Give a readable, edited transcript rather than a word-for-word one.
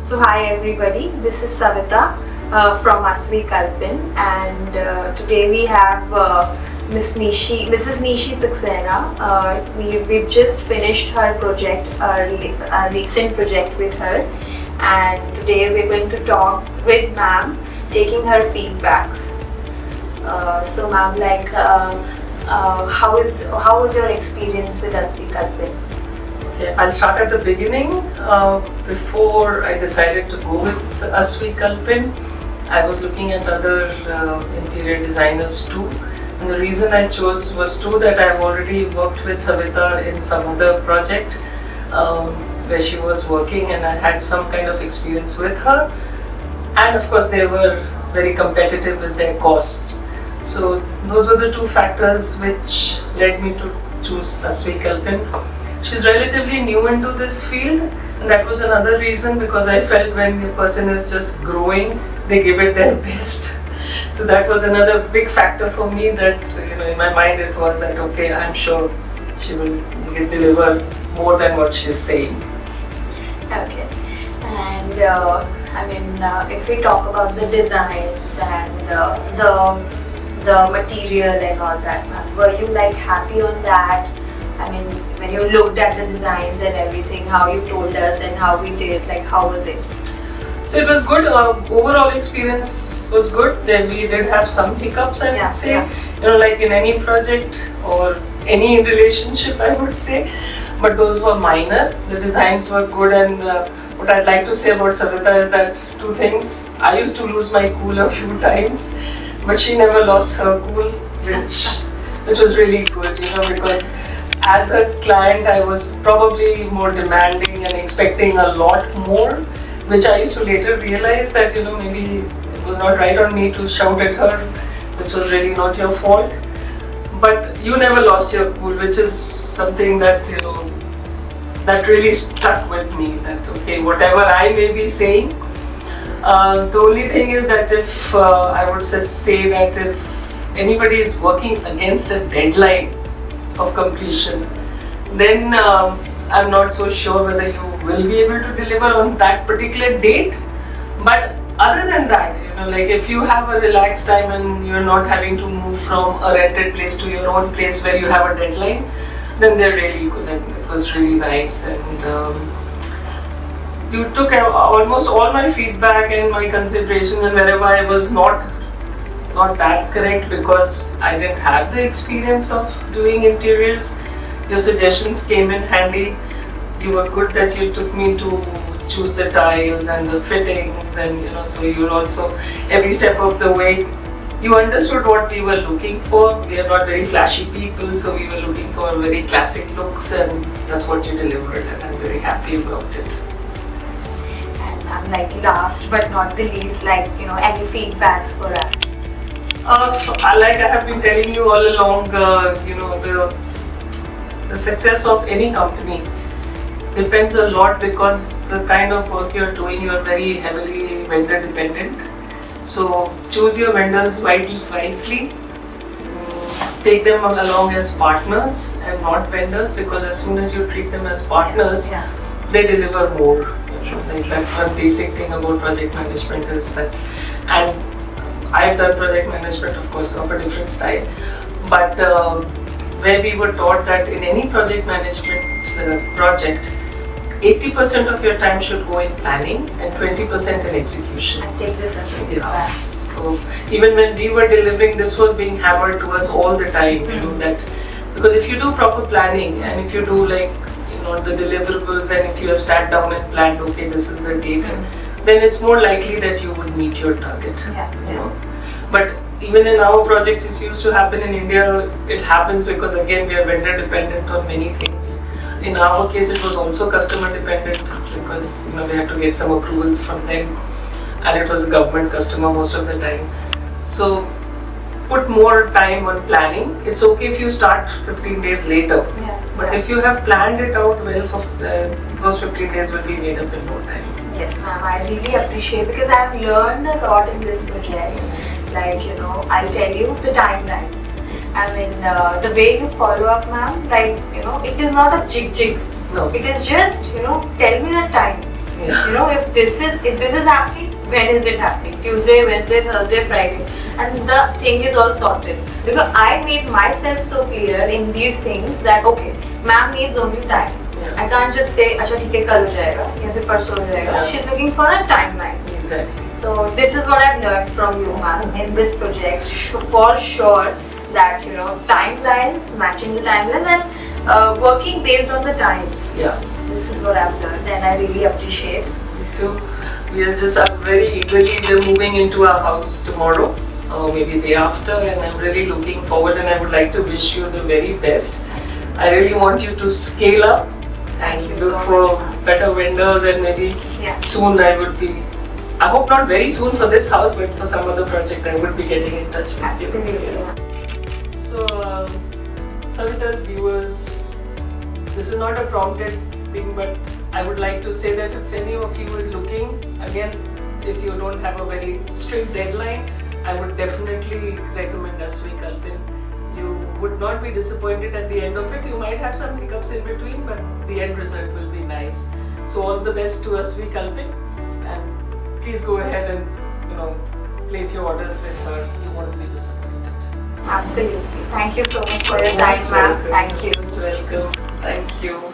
So hi everybody, this is Savita from Asvi Kalpin, and today we have Mrs.Nishi Saxena. We've just finished her project, a recent project with her, and today we're going to talk with ma'am, taking her feedbacks. So ma'am, how was your experience with Asvi Kalpin? Okay, I'll start at the beginning. Before I decided to go with Asvi Kalpin, I was looking at other interior designers too. And the reason I chose was that I've already worked with Savita in some other project where she was working, and I had some kind of experience with her. And of course, they were very competitive with their costs. So those were the two factors which led me to choose Asvi Kalpin. She's relatively new into this field, and that was another reason, because I felt when a person is just growing, they give it their best. So that was another big factor for me, that in my mind it was that okay, I'm sure she will deliver more than what she's saying. Okay, and if we talk about the designs and the material and all that, ma'am, were you happy on that? I mean, when you looked at the designs and everything, how you told us and how we did, how was it? So it was good. Overall experience was good. Then we did have some hiccups, I would say. Yeah. Like in any project or any relationship, I would say. But those were minor. The designs were good, and what I'd like to say about Savita is that two things. I used to lose my cool a few times, but she never lost her cool, which was really good, because as a client, I was probably more demanding and expecting a lot more, which I used to later realize that, maybe it was not right on me to shout at her, which was really not your fault. But you never lost your cool, which is something that, that really stuck with me, that, okay, whatever I may be saying, the only thing is that if, I would say that if anybody is working against a deadline of completion, then I'm not so sure whether you will be able to deliver on that particular date. But other than that, if you have a relaxed time and you're not having to move from a rented place to your own place where you have a deadline, then they're really good, and it was really nice. And you took almost all my feedback and my considerations, and wherever I was not that correct because I didn't have the experience of doing interiors, your suggestions came in handy. You were good that you took me to choose the tiles and the fittings, and so you also, every step of the way, you understood what we were looking for. We are not very flashy people, so we were looking for very classic looks, and that's what you delivered, and I'm very happy about it. And last but not the least, any feedbacks for us? Like I have been telling you all along, the success of any company depends a lot, because the kind of work you're doing, you're very heavily vendor dependent. So choose your vendors wisely. Take them along as partners and not vendors, because as soon as you treat them as partners, they deliver more. That's one basic thing about project management is that, and I've done project management, of course, of a different style, but where we were taught that in any project management project, 80% of your time should go in planning and 20% in execution. I take this as a feedback. So even when we were delivering, this was being hammered to us all the time, that because if you do proper planning and if you do the deliverables, and if you have sat down and planned, okay, this is the date, then it's more likely that you would meet your target. But even in our projects, it used to happen in India, it happens because again we are vendor dependent on many things. In our case, it was also customer dependent, because we had to get some approvals from them, and it was a government customer most of the time. So put more time on planning. It's okay if you start 15 days later, but if you have planned it out well, for those 15 days will be made up in no time. Yes, ma'am, I really appreciate, because I've learned a lot in this project. I'll tell you the timelines. The way you follow up, ma'am, it is not a jig. No. It is just, tell me the time. Yeah. You know, if this is happening, when is it happening? Tuesday, Wednesday, Thursday, Friday, and the thing is all sorted. Because I made myself so clear in these things that okay, ma'am needs only time. Yeah. I can't just say, अच्छा ठीक है कल हो जाएगा या फिर परसों हो जाएगा. Yeah. She's looking for a timeline. Exactly. So this is what I've learned from you, ma'am, in this project. For sure that you know timelines, matching the timelines, and working based on the times. Yeah. This is what I've learned, and I really appreciate. Me too. We are just very eagerly moving into our house tomorrow, or maybe day after, and I'm really looking forward. And I would like to wish you the very best. I really want you to scale up. Thank you Look so for much. better vendors, and maybe Yeah. soon I would be. I hope not very soon for this house, but for some other project I would be getting in touch with Absolutely. you. Yeah. So, Savita's viewers, this is not a prompted thing, but I would like to say that if any of you is looking, again, if you don't have a very strict deadline, I would definitely recommend Asvi Kalpin. You would not be disappointed at the end of it. You might have some hiccups in between, but the end result will be nice. So all the best to Asvi Kalpin, and please go ahead and place your orders with her. You won't be disappointed. Absolutely. Thank you so much for your time, Most ma'am. welcome. Thank you. Most welcome. Thank you.